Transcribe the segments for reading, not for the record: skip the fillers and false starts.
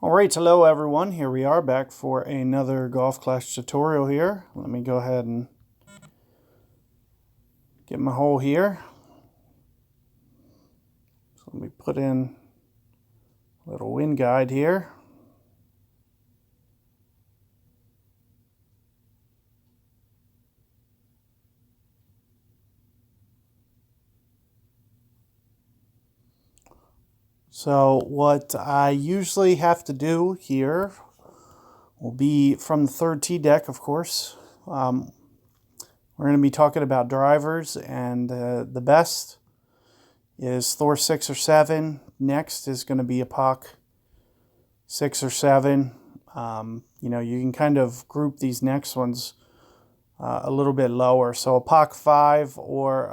All right, hello everyone. Here we are back for another Golf Clash tutorial here. Let me go ahead and get my hole here. So let me put in a little wind guide here. So what I usually have to do here will be from the third tee deck, of course. We're going to be talking about drivers, and the best is Thor 6 or 7. Next is going to be a Puck 6 or 7. You can kind of group these next ones a little bit lower. So a Puck 5, or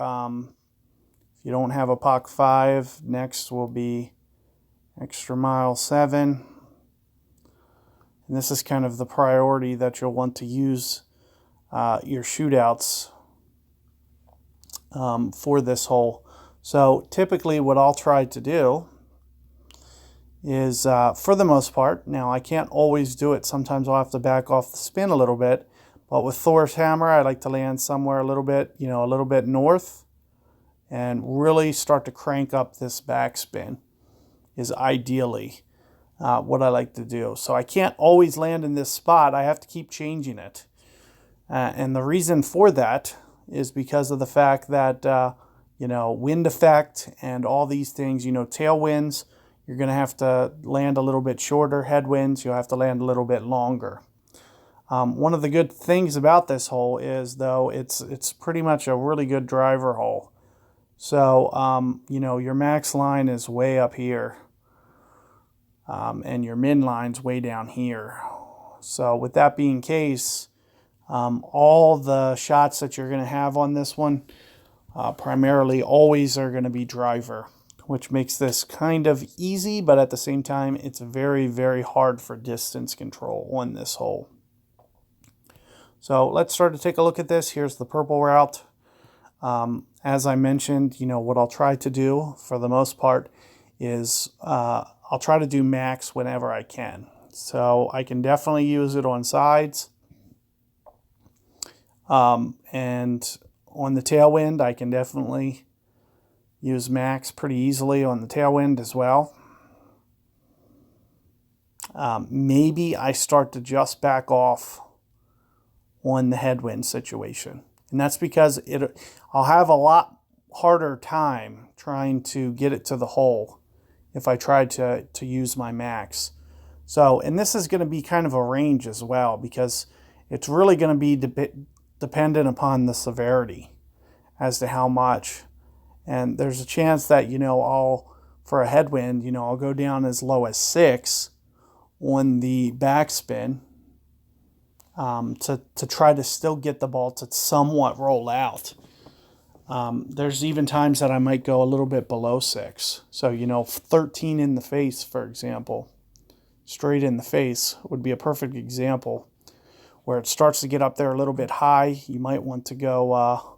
if you don't have a Puck 5, next will be Extra Mile 7. And this is kind of the priority that you'll want to use your shootouts for this hole. So typically what I'll try to do is, for the most part, now I can't always do it. Sometimes I'll have to back off the spin a little bit. But with Thor's hammer, I like to land somewhere a little bit north and really start to crank up this backspin is ideally what I like to do. So I can't always land in this spot. I have to keep changing it. And the reason for that is because of the fact that, wind effect and all these things, tailwinds, you're going to have to land a little bit shorter. Headwinds, you'll have to land a little bit longer. One of the good things about this hole is, though, it's pretty much a really good driver hole. So, your max line is way up here. And your min line's way down here. So with that being the case, all the shots that you're going to have on this one primarily always are going to be driver, which makes this kind of easy, but at the same time, it's very, very hard for distance control on this hole. So let's start to take a look at this. Here's the purple route. As I mentioned, what I'll try to do for the most part is I'll try to do max whenever I can. So I can definitely use it on sides. And on the tailwind, I can definitely use max pretty easily on the tailwind as well. Maybe I start to just back off on the headwind situation. And that's because I'll have a lot harder time trying to get it to the hole if I tried to use my max. So, and this is going to be kind of a range as well, because it's really going to be dependent upon the severity as to how much. And there's a chance that, for a headwind, I'll go down as low as 6 on the backspin to try to still get the ball to somewhat roll out. There's even times that I might go a little bit below 6. So, 13 in the face, for example, straight in the face would be a perfect example where it starts to get up there a little bit high. You might want to go,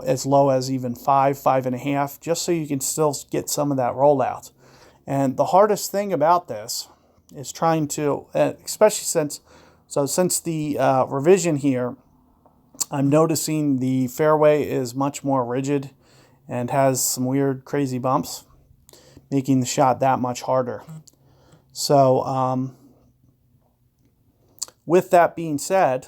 as low as even 5, 5.5, just so you can still get some of that rollout. And the hardest thing about this is trying to, especially since the revision here, I'm noticing the fairway is much more rigid and has some weird, crazy bumps, making the shot that much harder. So, with that being said,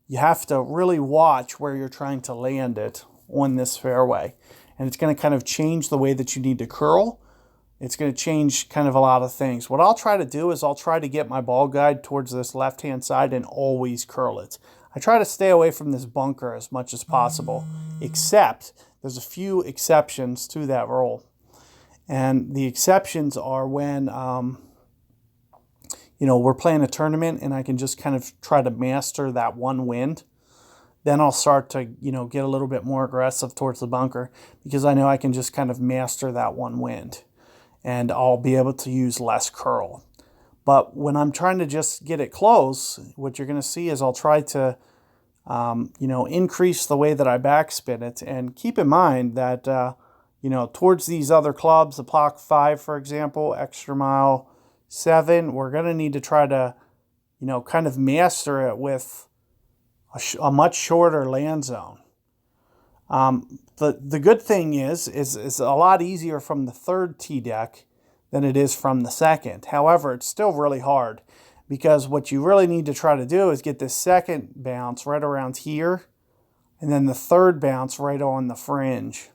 you have to really watch where you're trying to land it on this fairway. And it's going to kind of change the way that you need to curl. It's going to change kind of a lot of things. What I'll try to do is I'll try to get my ball guide towards this left-hand side and always curl it. I try to stay away from this bunker as much as possible, except there's a few exceptions to that rule. And the exceptions are when, we're playing a tournament and I can just kind of try to master that one wind. Then I'll start to, get a little bit more aggressive towards the bunker because I know I can just kind of master that one wind and I'll be able to use less curl. But when I'm trying to just get it close, what you're going to see is I'll try to, increase the way that I backspin it. And keep in mind that, towards these other clubs, the Puck 5, for example, Extra Mile 7, we're going to need to try to, kind of master it with a much shorter land zone. The good thing is it's a lot easier from the third tee deck than it is from the second. However, it's still really hard because what you really need to try to do is get this second bounce right around here and then the third bounce right on the fringe.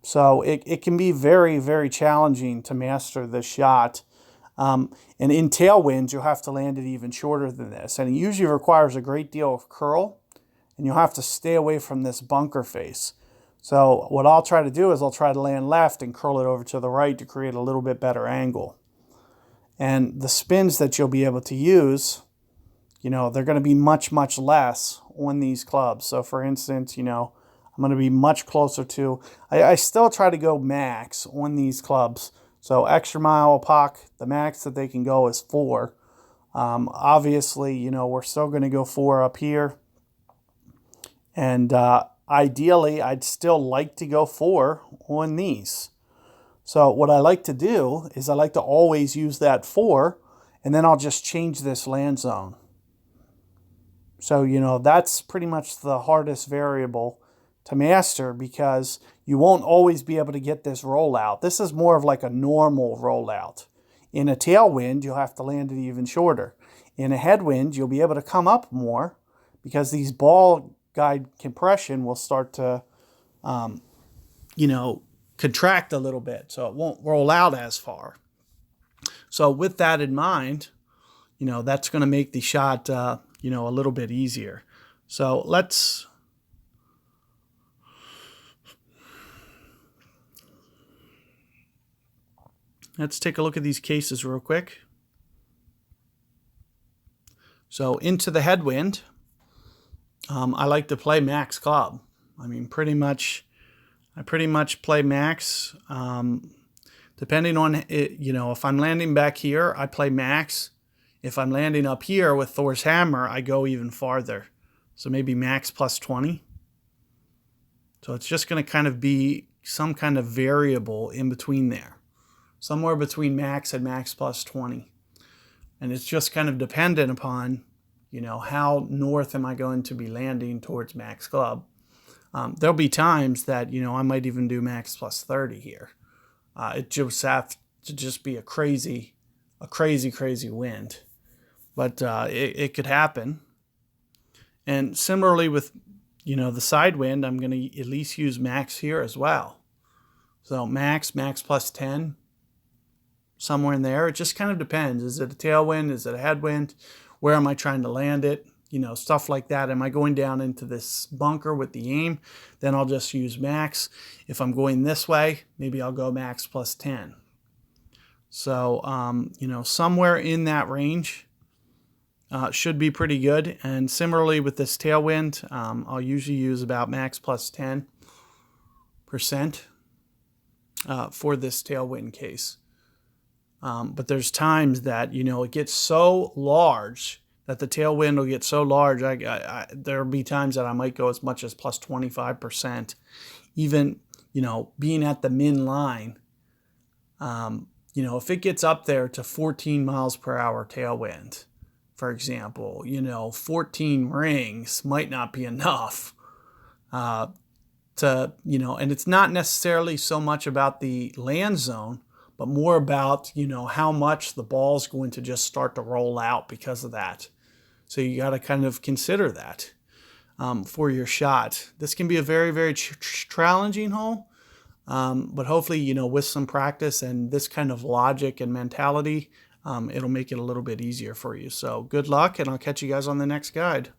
So it can be very, very challenging to master this shot. And in tailwinds, you'll have to land it even shorter than this. And it usually requires a great deal of curl, and you'll have to stay away from this bunker face. So what I'll try to do is I'll try to land left and curl it over to the right to create a little bit better angle. And the spins that you'll be able to use, they're going to be much, much less on these clubs. So for instance, I'm going to be much closer to, I still try to go max on these clubs. So extra mile puck, the max that they can go is 4. Obviously, we're still going to go 4 up here. And ideally, I'd still like to go 4 on these. So what I like to do is I like to always use that 4, and then I'll just change this land zone. So, that's pretty much the hardest variable to master because you won't always be able to get this rollout. This is more of like a normal rollout. In a tailwind, you'll have to land it even shorter. In a headwind, you'll be able to come up more because these ball guide compression will start to, contract a little bit. So it won't roll out as far. So with that in mind, that's going to make the shot, a little bit easier. So let's take a look at these cases real quick. So into the headwind, I like to play max club. I pretty much play max. Depending on it, if I'm landing back here, I play max. If I'm landing up here with Thor's hammer, I go even farther. So maybe max plus 20. So it's just going to kind of be some kind of variable in between there. Somewhere between max and max plus 20. And it's just kind of dependent upon, how north am I going to be landing towards max club. There'll be times that, I might even do max plus 30 here. It just has to just be a crazy wind. But it could happen. And similarly with, the side wind, I'm going to at least use max here as well. So max plus 10. Somewhere in there. It just kind of depends. Is it a tailwind? Is it a headwind? Where am I trying to land it? Stuff like that. Am I going down into this bunker with the aim? Then I'll just use max. If I'm going this way, maybe I'll go max plus 10. So, somewhere in that range should be pretty good. And similarly with this tailwind, I'll usually use about max plus 10% for this tailwind case. But there's times that, it gets so large that the tailwind will get so large. There'll be times that I might go as much as plus 25%. Even, being at the min line, if it gets up there to 14 miles per hour tailwind, for example, 14 rings might not be enough and it's not necessarily so much about the land zone, but more about, how much the ball's going to just start to roll out because of that. So you got to kind of consider that for your shot. This can be a very, very challenging hole, but hopefully, with some practice and this kind of logic and mentality, it'll make it a little bit easier for you. So good luck, and I'll catch you guys on the next guide.